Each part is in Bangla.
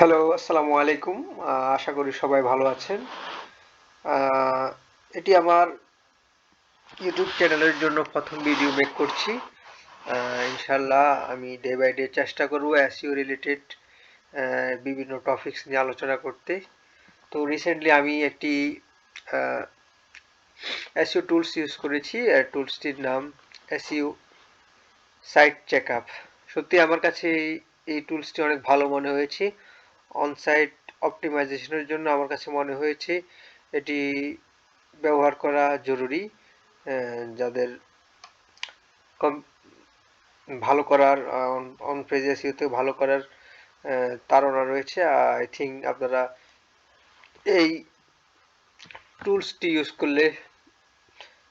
হ্যালো, আসসালামু আলাইকুম। আশা করি সবাই ভালো আছেন। আহ, এটি আমার ইউটিউব চ্যানেলের জন্য প্রথম ভিডিও মেক করছি। ইনশাল্লাহ আমি ডে বাই ডে চেষ্টা করব এসইও রিলেটেড বিভিন্ন টপিকস নিয়ে আলোচনা করতে। তো রিসেন্টলি আমি একটি এসইও টুলস ইউজ করেছি। টুলসটির নাম এসইও সাইট চেকআপ। সত্যি আমার কাছে এই টুলসটি অনেক ভালো মনে হয়েছে। অনসাইট অপটিমাইজেশনের জন্য আমার কাছে মনে হয়েছে এটি ব্যবহার করা জরুরি। যাদের ভালো করার অন পেজ এসইওতে ভালো করার তাড়না রয়েছে, আই থিঙ্ক আপনারা এই টুলসটি ইউজ করলে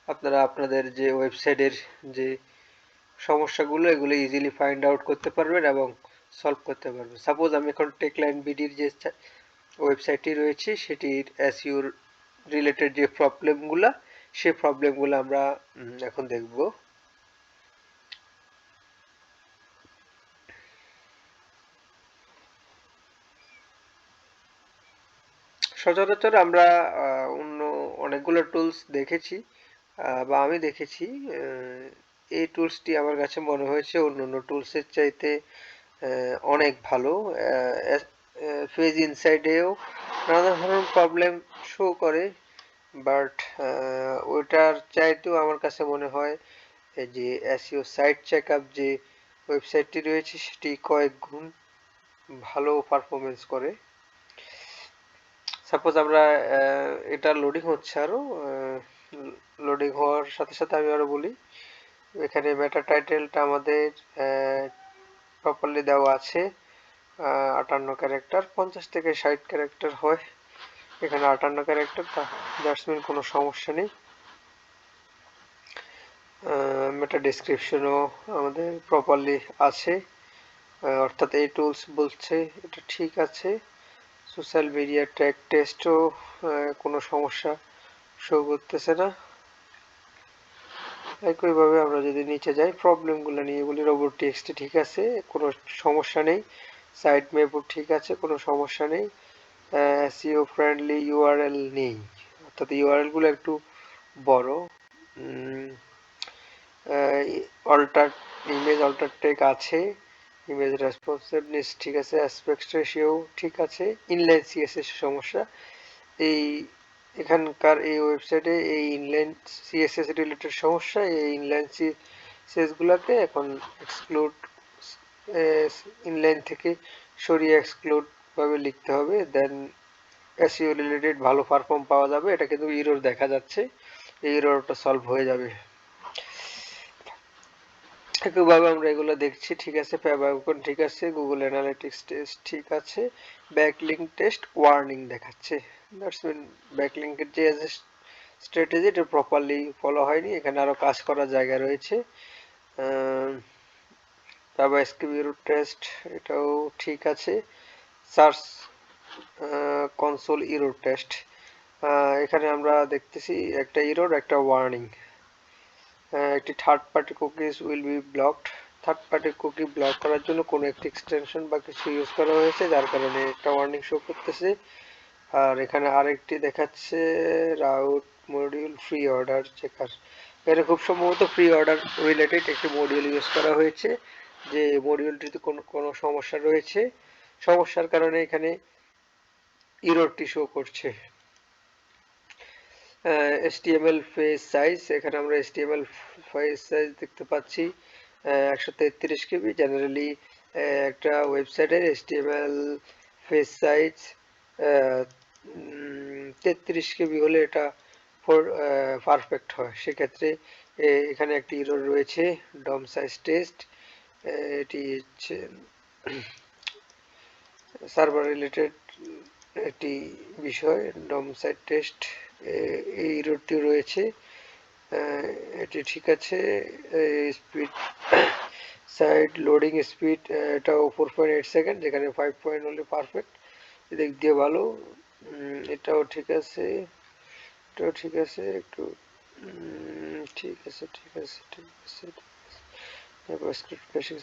আপনারা আপনাদের যে ওয়েবসাইটের যে সমস্যাগুলো এগুলো ইজিলি ফাইন্ড আউট করতে পারবেন এবং সলভ করতে পারবেন। সাপোজ আমি এখন টেকলাইন বিডির যে ওয়েবসাইটটি রয়েছে সেটির এসইওর রিলেটেড যে প্রবলেমগুলো সেই প্রবলেমগুলো আমরা এখন দেখব। সচরাচর আমরা অন্য অনেকগুলো টুলস দেখেছি বা আমি দেখেছি। এই টুলসটি আমার কাছে মনে হয়েছে অন্য টুলসের চাইতে অনেক ভালো। পেজ ইনসাইডেও নানা ধরনের প্রবলেম শো করে, বাট ওইটার চাইতেও আমার কাছে মনে হয় এই যে এসইও সাইট চেকআপ যে ওয়েবসাইটটি রয়েছে সেটি কয়েক গুণ ভালো পারফরমেন্স করে। সাপোজ আমরা এটা লোডিং হচ্ছে, আরো লোডিং হওয়ার সাথে সাথে আমি আরো বলি, এখানে মেটা টাইটেলটা আমাদের প্রপারলি দেওয়া আছে। 58 ক্যারেক্টার, 50 থেকে 60 ক্যারেক্টার হয়, এখানে 58 ক্যারেক্টার, দ্যাটস মিন কোনো সমস্যা নেই। মেটা ডেসক্রিপশনও আমাদের প্রপারলি আছে, অর্থাৎ এই টুলস বলছে এটা ঠিক আছে। সোশ্যাল মিডিয়া ট্যাগ টেস্টও কোনো সমস্যা শো করতেছে না। একইভাবে আমরা যদি নিচে যাই প্রবলেমগুলো নিয়ে বলি, robots.txt ঠিক আছে, কোনো সমস্যা নেই। সাইট ম্যাপও ঠিক আছে, কোনো সমস্যা নেই। SEO ফ্রেন্ডলি ইউআরএল নেই, অর্থাৎ ইউআরএল গুলো একটু বড়। অল্টার ইমেজ অল্টার টেক আছে, ইমেজ রেসপন্সিভনেস ঠিক আছে, অ্যাসপেক্ট রেশিও ঠিক আছে। ইনলাইন সিএসএস সমস্যা, এই এখানকার এই ওয়েবসাইটে এই ইনলাইন সিএসএস রিলেটেড সমস্যা। এই ইনলাইন সিএসএস গুলাকে এখন এক্সক্লুড, ইনলাইন থেকে সরিয়ে এক্সক্লুড ভাবে লিখতে হবে, দেন এসইও রিলেটেড ভালো পারফর্ম পাওয়া যাবে। এটা কিন্তু এরর দেখা যাচ্ছে, এই এররটা সলভ হয়ে যাবে। একইভাবে আমরা এগুলো দেখছি, ঠিক আছে। ফেভারিকন ঠিক আছে, গুগল অ্যানালিটিক্স টেস্ট ঠিক আছে, ব্যাকলিঙ্ক টেস্ট ওয়ার্নিং দেখাচ্ছে। দ্যাটস মিন ব্যাকলিঙ্কের যে স্ট্র্যাটেজি এটা প্রপারলি ফলো হয়নি, এখানে আরো কাজ করার জায়গা রয়েছে। তারপর এসকিউ টেস্ট এটাও ঠিক আছে। সার্চ কনসোল ইরর টেস্ট, এখানে আমরা দেখতেছি একটা ইরর, একটা ওয়ার্নিং। একটি third party cookies will be blocked, third party cookie block করার জন্য কোনো একটি এক্সটেনশন বা কিছু ইউজ করা হয়েছে, যার কারণে একটা ওয়ার্নিং শো করতেছে। আর এখানে আরেকটি দেখাচ্ছে route module free order checker, এখানে খুব সম্ভবত ফ্রি অর্ডার রিলেটেড একটি মডিউল ইউজ করা হয়েছে, যে মডিউলটিতে কোনো সমস্যা রয়েছে, সমস্যার কারণে এখানে ইররটি শো করছে। HTML পেজ সাইজ, এখানে আমরা HTML পেজ সাইজ দেখতে পাচ্ছি 133 কেবি। জেনারেলি একটা ওয়েবসাইটের HTML পেজ সাইজ 33 কেবি হলে এটা পারফেক্ট হয়। সেক্ষেত্রে এখানে একটি ইরর রয়েছে, ডম সাইজ টেস্ট, এটি হচ্ছে সার্ভার রিলেটেড একটি বিষয়। ডম সাইড টেস্ট, এই ইররটি রয়েছে, এটি ঠিক আছে। স্পিড সাইড লোডিং স্পিড, এটাও 4.8 সেকেন্ড, যেখানে 5 পয়েন্ট হলে পারফেক্ট, এদিক দিয়ে ভালো। এটাও ঠিক আছে, এটাও ঠিক আছে, একটু ঠিক আছে, ঠিক আছে, ঠিক আছে। তারপর script caching,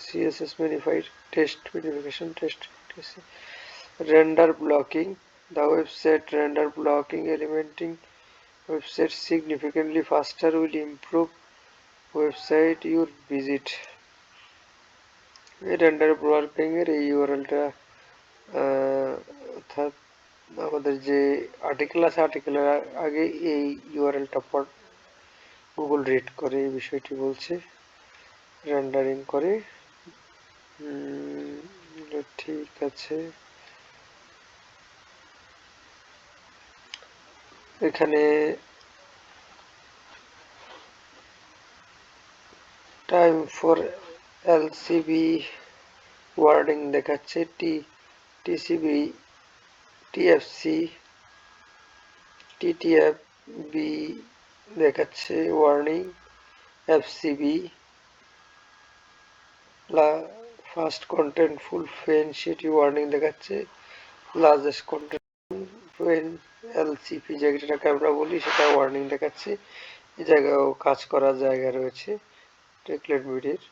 CSS minified test, minification test render blocking, the website render blocking elementing website significantly faster will improve website you visit। এই রেন্ডার ব্লকিং এর এই ইউআরএলটা অর্থাৎ আমাদের যে আর্টিকেল আছে আর্টিকেলের আগে এই ইউআরএলটা গুগল রিড করে এই বিষয়টি বলছে, রেন্ডারিং করে। ঠিক আছে, এখানে টাইম ফর এলসিবি ওয়ার্ডিং দেখাচ্ছে, টিসিবি, টিএফসি, টিটিএফবি দেখাচ্ছে ওয়ার্নিং, এফসিবি, ফার্স্ট কন্টেন্ট ফুল ফেন সেটি ওয়ার্নিং দেখাচ্ছে, লার্জেস্ট কন্টেন্ট ফেন এলসিপি যেটাকে আমরা বলি সেটা ওয়ার্নিং দেখাচ্ছে। এই জায়গায়ও কাজ করার জায়গা রয়েছে টেকলেট বিডির।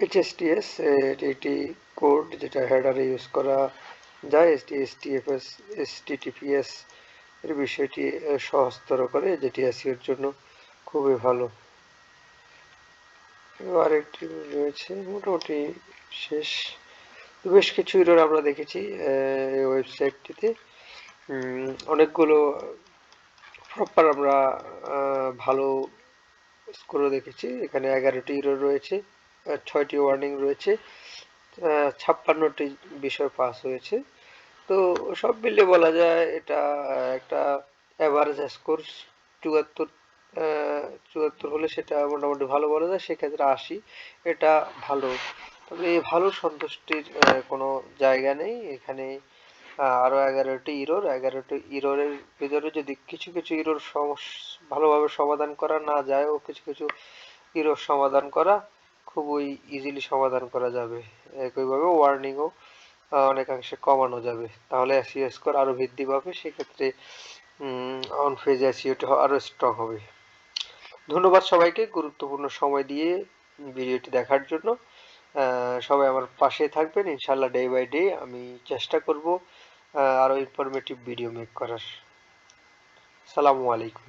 এইচএসটিএস এটি কোড যেটা হেডারে ইউজ করা যায়, এসটিএফএস এসটিটিপিএস এর বিষয়টি সহজতর করে, যেটি এসইওর জন্য খুবই ভালো। আর একটি রয়েছে, মোটামুটি শেষ। বেশ কিছু এরর আমরা দেখেছি এই ওয়েবসাইটটিতে, অনেকগুলো প্রপার আমরা ভালো স্কোর দেখেছি। এখানে 11টি এরর রয়েছে, 6টি ওয়ার্নিং রয়েছে, 56টি বিষয় পাস হয়েছে। তো সব মিলিয়ে বলা যায় এটা একটা অ্যাভারেজ স্কোর। 74 হলে সেটা মোটামুটি ভালো বলা যায়, সেক্ষেত্রে 80 এটা ভালো। তবে এই ভালো সন্তুষ্টির কোনো জায়গা নেই এখানে। আরও 11টি ইরোরের ভিতরে যদি কিছু কিছু ইরোর ভালোভাবে সমাধান করা না যায়, ও কিছু কিছু ইরোর সমাধান করা খুবই ইজিলি সমাধান করা যাবে। একইভাবে ওয়ার্নিংও অনেকাংশে কমানো যাবে, তাহলে এসইও স্কোর আরও বৃদ্ধি পাবে। সেক্ষেত্রে অন পেজ এসইওটা আরও স্ট্রং হবে। ধন্যবাদ সবাইকে গুরুত্বপূর্ণ সময় দিয়ে ভিডিওটি দেখার জন্য। সবাই আমার পাশে থাকবেন ইনশাল্লাহ। ডে বাই ডে আমি চেষ্টা করব আরও ইনফরমেটিভ ভিডিও মেক করার। আসসালামু আলাইকুম।